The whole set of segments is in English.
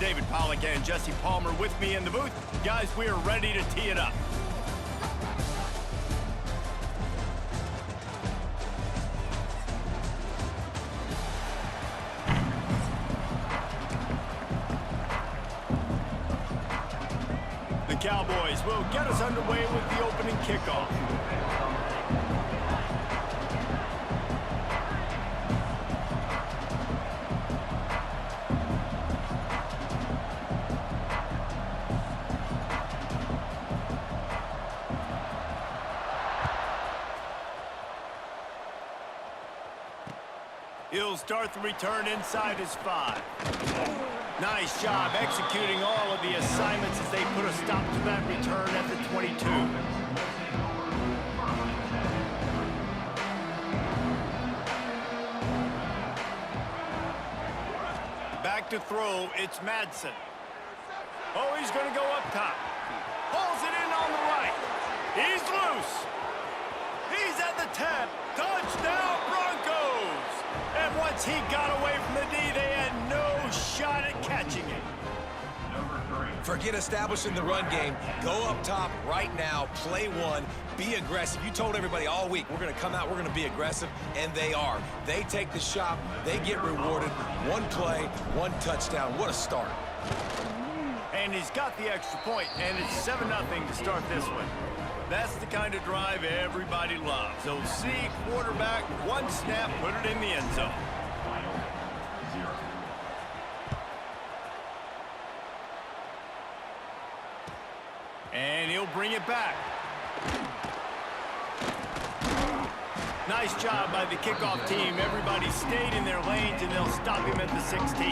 David Pollack and Jesse Palmer with me in the booth. Guys, we are ready to tee it up. The Cowboys will get us underway with the opening kickoff. He'll start the return inside his 5. Nice job executing all of the assignments as they put a stop to that return at the 22. Back to throw, it's Madsen. Oh, he's going to go up top. Pulls it in on the right. He's loose. He's at the 10. Touchdown, Broncos! And once he got away from the D, they had no shot at catching it. Forget establishing the run game. Go up top right now, play one, be aggressive. You told everybody all week, we're going to come out, we're going to be aggressive, and they are. They take the shot, they get rewarded. One play, one touchdown. What a start. And he's got the extra point, and it's 7-0 to start this one. That's the kind of drive everybody loves. So see, quarterback, one snap, put it in the end zone. And he'll bring it back. Nice job by the kickoff team. Everybody stayed in their lanes, and they'll stop him at the 16.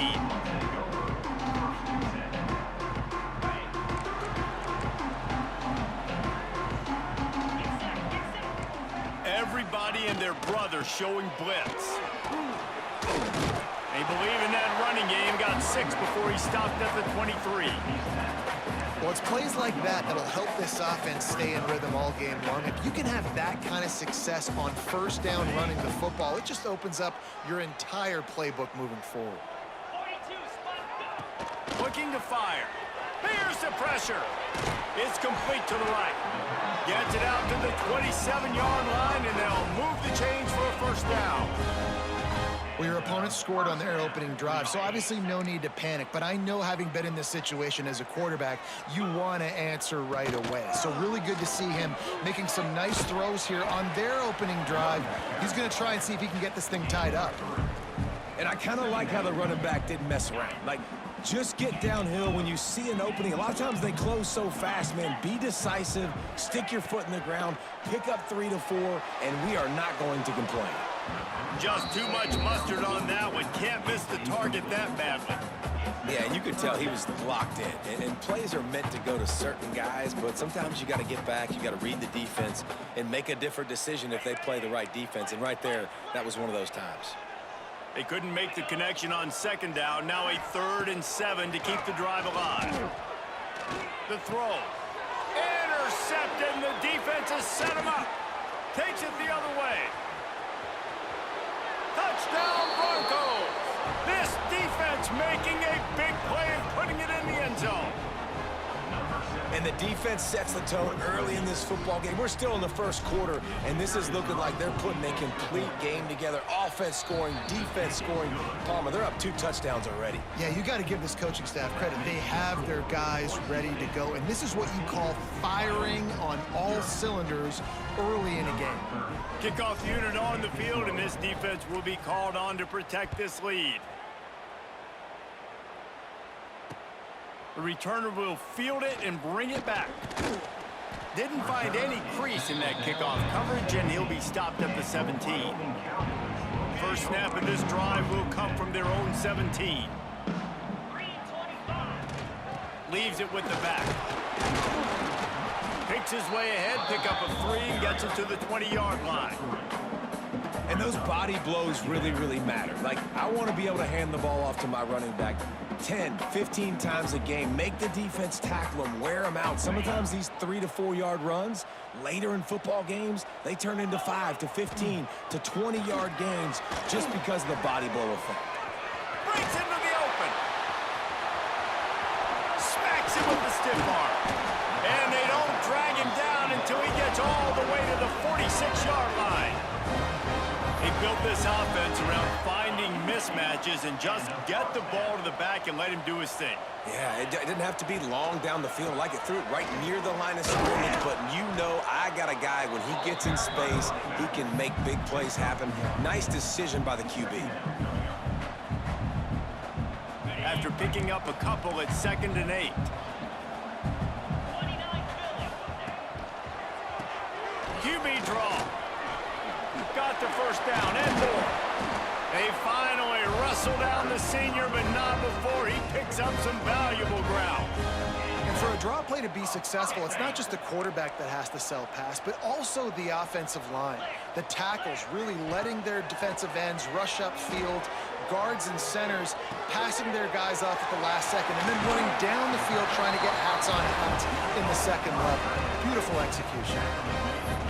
Everybody and their brother showing blitz. They believe in that running game. Got 6 before he stopped at the 23. Well, it's plays like that that'll help this offense stay in rhythm all game long. If you can have that kind of success on first down running the football, it just opens up your entire playbook moving forward. Looking to fire. Here's the pressure. It's complete to the right. Gets it out to the 27-yard line, and they'll move the chains for a first down. Well, your opponent scored on their opening drive, so obviously no need to panic. But I know, having been in this situation as a quarterback, you want to answer right away. So really good to see him making some nice throws here on their opening drive. He's going to try and see if he can get this thing tied up. And I kind of like how the running back didn't mess around. Like, just get downhill when you see an opening. A lot of times they close so fast, man. Be decisive, stick your foot in the ground, pick up 3 to 4, and we are not going to complain. Just too much mustard on that one. Can't miss the target that badly. Yeah, and you could tell he was locked in. And plays are meant to go to certain guys, but sometimes you got to get back, you got to read the defense, and make a different decision if they play the right defense. And right there, that was one of those times. They couldn't make the connection on second down. Now a 3rd and 7 to keep the drive alive. The throw. Intercepted, and the defense has set him up. Takes it the other way. Touchdown, Broncos. This defense making a big play and putting it in the end zone. And the defense sets the tone early in this football game. We're still in the first quarter, and this is looking like they're putting a complete game together. Offense scoring, defense scoring. Palmer, they're up 2 touchdowns already. Yeah, you got to give this coaching staff credit. They have their guys ready to go, and this is what you call firing on all cylinders early in a game. Kickoff unit on the field, and this defense will be called on to protect this lead. The returner will field it and bring it back. Didn't find any crease in that kickoff coverage, and he'll be stopped at the 17. First snap of this drive will come from their own 17. Leaves it with the back. Picks his way ahead, pick up a 3, and gets it to the 20-yard line. And those body blows really, really matter. Like, I want to be able to hand the ball off to my running back 10, 15 times a game. Make the defense tackle them, wear them out. Sometimes these 3 to 4 yard runs, later in football games, they turn into 5 to 15 to 20-yard gains just because of the body blow effect. Breaks into the open. stiff arm. And they don't drag him down until he gets all the way to the 46-yard line. He built this offense around finding mismatches and just get the ball to the back and let him do his thing. Yeah, it didn't have to be long down the field. Like it threw it right near the line of scrimmage, but you know I got a guy, when he gets in space, he can make big plays happen. Nice decision by the QB. After picking up a couple at 2nd and 8. QB draw. Got the first down and more. They finally wrestle down the senior, but not before he picks up some valuable ground. And for a draw play to be successful, it's not just the quarterback that has to sell pass, but also the offensive line. The tackles really letting their defensive ends rush upfield, guards and centers passing their guys off at the last second, and then running down the field trying to get hats on hats in the second level. Beautiful execution.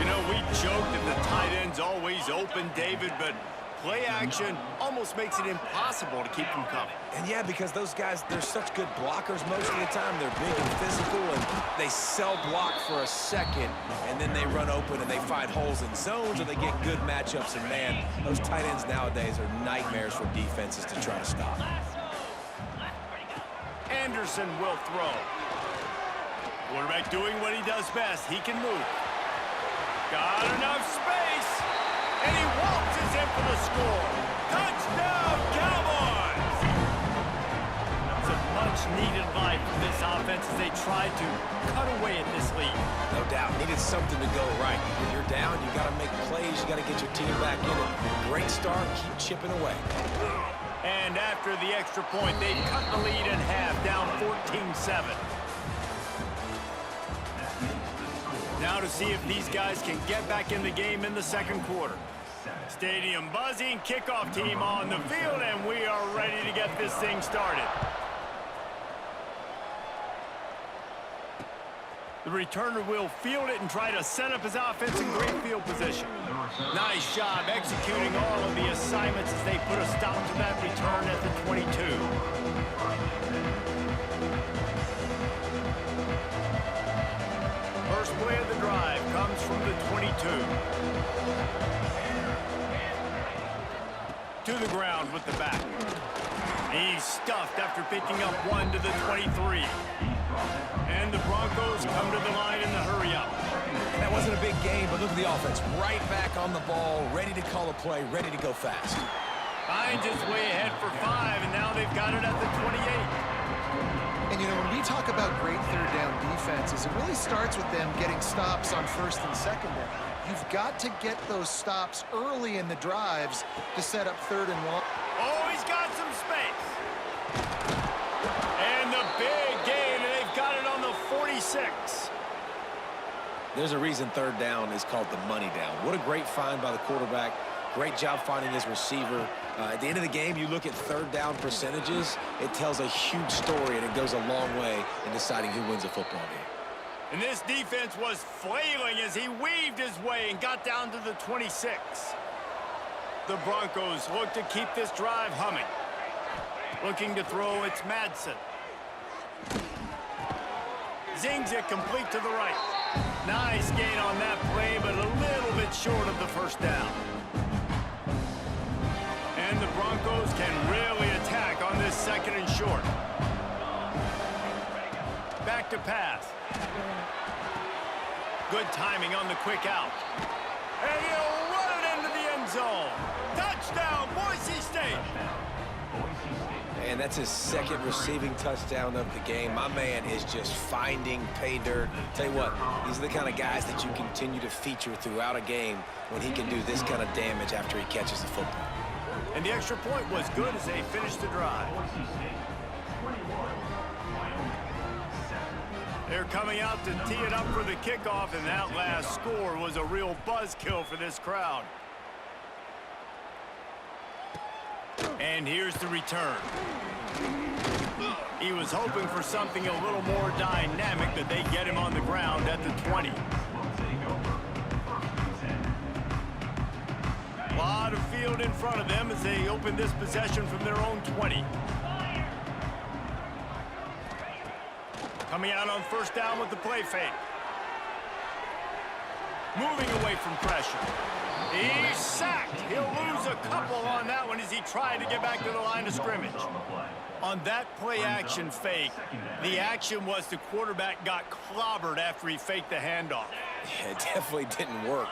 You know, we joke that the tight end's always open, David, but play action almost makes it impossible to keep them coming. And yeah, because those guys, they're such good blockers most of the time. They're big and physical, and they sell block for a second, and then they run open and they find holes in zones, or they get good matchups. And man, those tight ends nowadays are nightmares for defenses to try to stop. Anderson will throw. Quarterback doing what he does best. He can move. Got enough space, and he waltzes in for the score. Touchdown, Cowboys! It's a much-needed life for this offense as they try to cut away at this lead. No doubt, needed something to go right. When you're down, you got to make plays. You got to get your team back in it. Great start, keep chipping away. And after the extra point, they've cut the lead in half, down 14-7. Now to see if these guys can get back in the game in the second quarter. Stadium buzzing, kickoff team on the field, and we are ready to get this thing started. The returner will field it and try to set up his offense in great field position. Nice job executing all of the assignments as they put a stop to that return at the 22. First play of the drive comes from the 22. To the ground with the back. He's stuffed after picking up one to the 23. And the Broncos come to the line in the hurry-up. And that wasn't a big game, but look at the offense. Right back on the ball, ready to call a play, ready to go fast. Finds his way ahead for 5, and now they've got it at the 28. And, you know, when we talk about great third down defenses, it really starts with them getting stops on first and second down. You've got to get those stops early in the drives to set up 3rd and 1. Oh, he's got some space. And the big gain, and they've got it on the 46. There's a reason 3rd down is called the money down. What a great find by the quarterback. Great job finding his receiver. At the end of the game, you look at 3rd down percentages, it tells a huge story, and it goes a long way in deciding who wins a football game. And this defense was flailing as he weaved his way and got down to the 26. The Broncos look to keep this drive humming. Looking to throw, it's Madsen. Zings it complete to the right. Nice gain on that play, but a little bit short of the first down. And the Broncos can really attack on this 2nd and short. Back to pass. Good timing on the quick out. And he'll run it into the end zone. Touchdown, Boise State. And that's his 2nd receiving touchdown of the game. My man is just finding pay dirt. Tell you what, these are the kind of guys that you continue to feature throughout a game when he can do this kind of damage after he catches the football. And the extra point was good as they finished the drive. They're coming out to tee it up for the kickoff, and that last score was a real buzzkill for this crowd. And here's the return. He was hoping for something a little more dynamic, but they get him on the ground at the 20. A lot of field in front of them as they open this possession from their own 20. Coming out on first down with the play fake. Moving away from pressure. He's sacked. He'll lose a couple on that one as he tried to get back to the line of scrimmage. On that play action fake, the action was the quarterback got clobbered after he faked the handoff. Yeah, it definitely didn't work.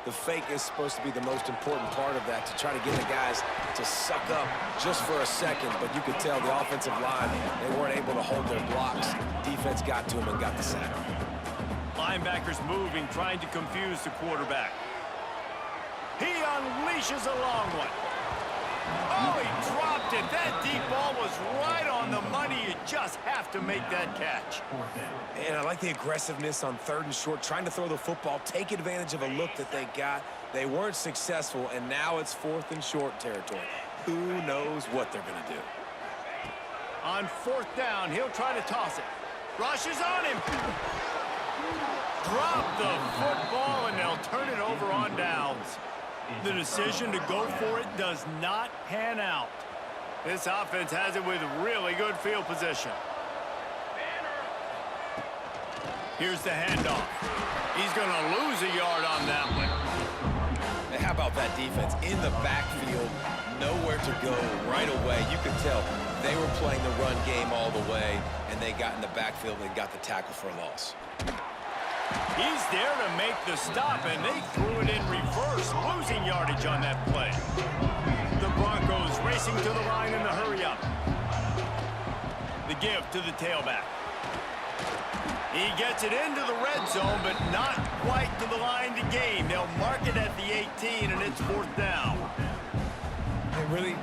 The fake is supposed to be the most important part of that, to try to get the guys to suck up just for a second. But you could tell the offensive line, they weren't able to hold their blocks. Defense got to him and got the sack. Linebackers moving, trying to confuse the quarterback. He unleashes a long one. Oh, he dropped it. That deep ball was right on the money. You just have to make that catch. And I like the aggressiveness on 3rd and short, trying to throw the football, take advantage of a look that they got. They weren't successful, and now it's 4th and short territory. Who knows what they're going to do? On 4th down, he'll try to toss it. Rush is on him. Drop the football, and they'll turn it over on downs. The decision to go for it does not pan out. This offense has it with really good field position. Here's the handoff. He's going to lose a yard on that one. And how about that defense in the backfield, nowhere to go right away. You could tell they were playing the run game all the way, and they got in the backfield and got the tackle for a loss. He's there to make the stop, and they threw it in reverse, losing yardage on that play. The Broncos racing to the line in the hurry-up. The give to the tailback. He gets it into the red zone, but not quite to the line to gain. They'll mark it at the 18, and it's 4th down. And really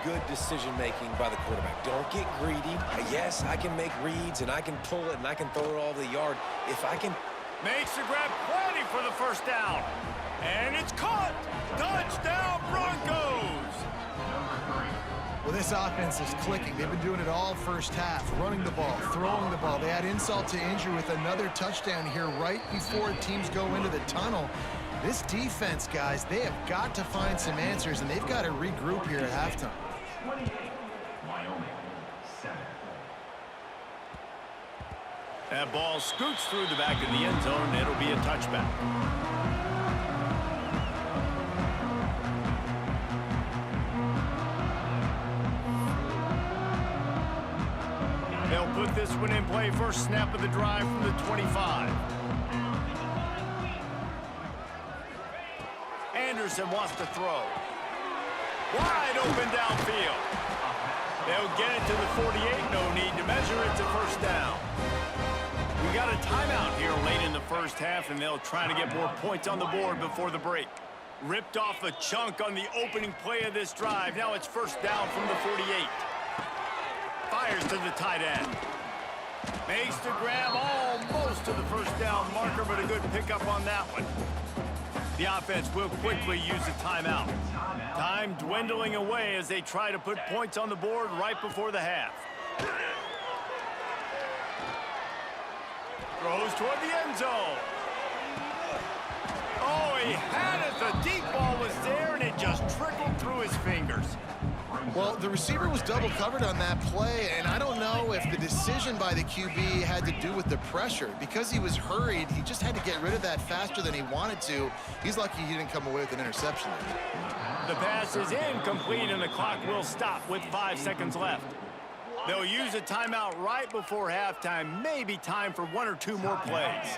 good decision-making by the quarterback. Don't get greedy. Yes, I can make reads, and I can pull it, and I can throw it all the yard. If I can... Makes the grab, plenty for the first down. And it's caught. Touchdown, Broncos. Well, this offense is clicking. They've been doing it all first half, running the ball, throwing the ball. They had insult to injury with another touchdown here right before teams go into the tunnel. This defense, guys, they have got to find some answers, and they've got to regroup here at halftime. That ball scoots through the back of the end zone, and it'll be a touchback. They'll put this one in play first snap of the drive from the 25. Anderson wants to throw. Wide open downfield. They'll get it to the 48. No need to measure it to first down. We got a timeout here late in the first half, and they'll try to get more points on the board before the break. Ripped off a chunk on the opening play of this drive. Now it's first down from the 48. Fires to the tight end. Makes the grab almost to the first down marker, but a good pickup on that one. The offense will quickly use a timeout. Time dwindling away as they try to put points on the board right before the half. Throws toward the end zone. Oh, he had it. The deep ball was there, and it just trickled through his fingers. Well, the receiver was double covered on that play, and I don't know if the decision by the QB had to do with the pressure. Because he was hurried, he just had to get rid of that faster than he wanted to. He's lucky he didn't come away with an interception. The pass is incomplete, and the clock will stop with 5 seconds left. They'll use a timeout right before halftime. Maybe time for 1 or 2 more plays.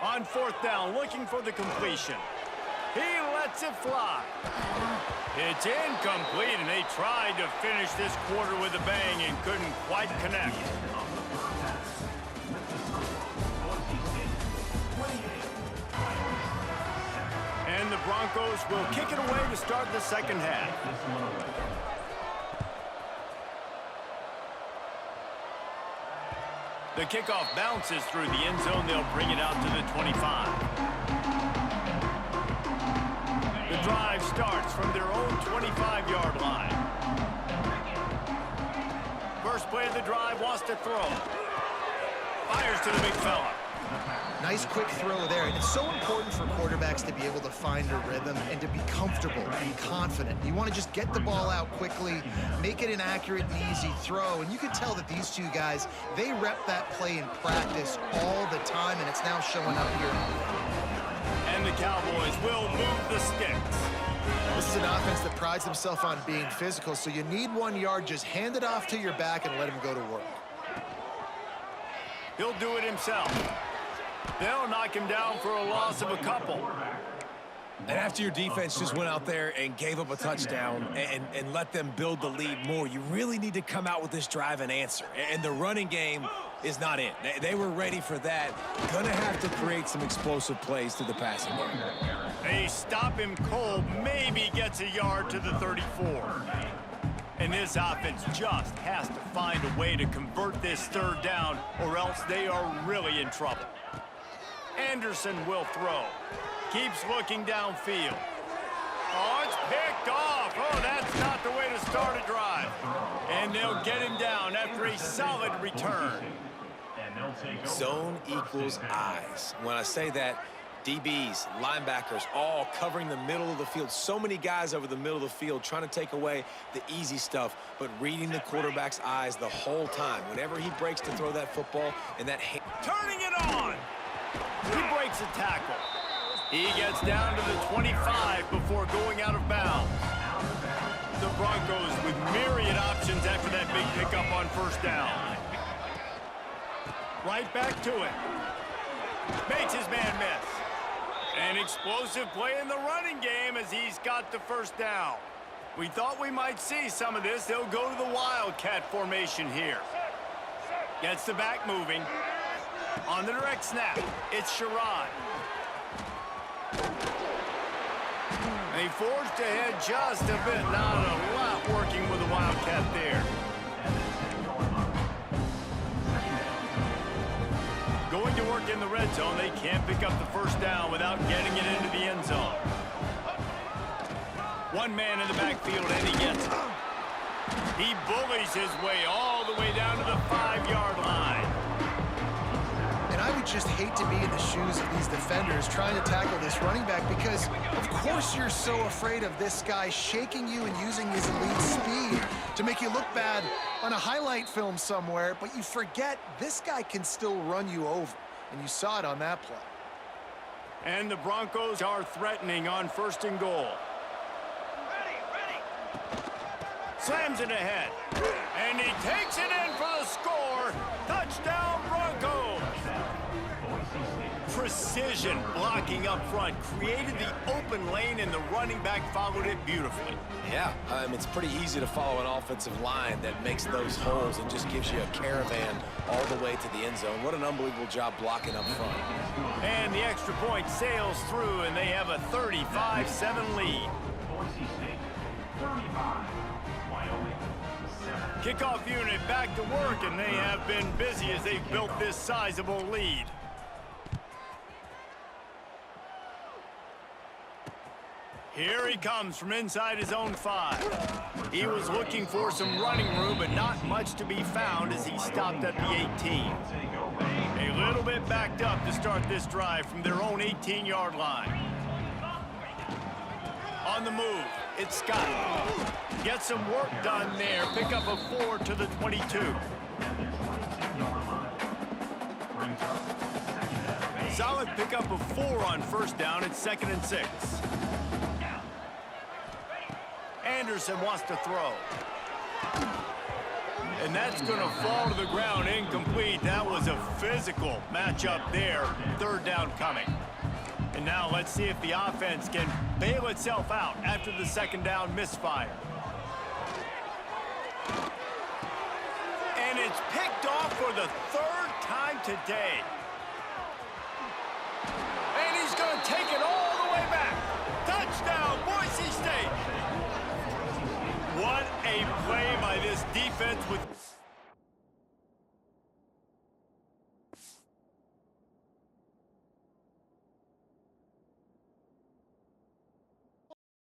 On 4th down, looking for the completion. He lets it fly. It's incomplete, and they tried to finish this quarter with a bang and couldn't quite connect. And the Broncos will kick it away to start the second half. The kickoff bounces through the end zone. They'll bring it out to the 25. The drive starts from their own 25-yard line. First play of the drive, wants to throw. Fires to the big fella. Nice quick throw there. And it's so important for quarterbacks to be able to find a rhythm and to be comfortable, be confident. You want to just get the ball out quickly, make it an accurate and easy throw. And you can tell that these two guys, they rep that play in practice all the time, and it's now showing up here. And the Cowboys will move the sticks. This is an offense that prides themselves on being physical, so you need 1 yard, just hand it off to your back and let him go to work. He'll do it himself. They'll knock him down for a loss of a couple. And after your defense just went out there and gave up a touchdown and let them build the lead more, you really need to come out with this drive and answer. And the running game is not it. They were ready for that. Gonna have to create some explosive plays to the passing game. They stop him cold, maybe gets a yard to the 34. And this offense just has to find a way to convert this third down, or else they are really in trouble. Anderson will throw. Keeps looking downfield. Oh, it's picked off. Oh, that's not the way to start a drive. And they'll get him down after a solid return. Zone equals eyes. When I say that, DBs, linebackers, all covering the middle of the field. So many guys over the middle of the field trying to take away the easy stuff, but reading the quarterback's eyes the whole time. Whenever he breaks to throw that football and that turning it on. He breaks a tackle. He gets down to the 25 before going out of bounds. The Broncos with myriad options after that big pickup on first down. Right back to it. Makes his man miss. An explosive play in the running game as he's got the first down. We thought we might see some of this. They'll go to the Wildcat formation here. Gets the back moving. On the direct snap, it's Sherrod. They forged ahead just a bit. Not a lot working with the Wildcat there. Going to work in the red zone. They can't pick up the first down without getting it into the end zone. One man in the backfield, and he gets it. He bullies his way all the way down to the 5-yard line. And I would just hate to be in the shoes of these defenders trying to tackle this running back, because of course you're so afraid of this guy shaking you and using his elite speed to make you look bad on a highlight film somewhere, but you forget this guy can still run you over, and you saw it on that play. And the Broncos are threatening on 1st and goal. Slams it ahead, and he takes it in for the score. Touchdown, Broncos! Precision blocking up front created the open lane, and the running back followed it beautifully. Yeah, it's pretty easy to follow an offensive line that makes those holes and just gives you a caravan all the way to the end zone. What an unbelievable job blocking up front. And the extra point sails through, and they have a 35-7 lead. Kickoff unit back to work, and they have been busy as they've built this sizable lead. Here he comes from inside his own 5. He was looking for some running room, but not much to be found as he stopped at the 18. A little bit backed up to start this drive from their own 18-yard line. On the move, it's Scott. Get some work done there. Pick up a 4 to the 22. Solid pickup of 4 on first down. It's 2nd and 6. Anderson wants to throw. And that's going to fall to the ground incomplete. That was a physical matchup there. 3rd down coming. And now let's see if the offense can bail itself out after the 2nd down misfire. And it's picked off for the 3rd time today. And he's going to take it all the way back. Touchdown, Boise State. What a play by this defense with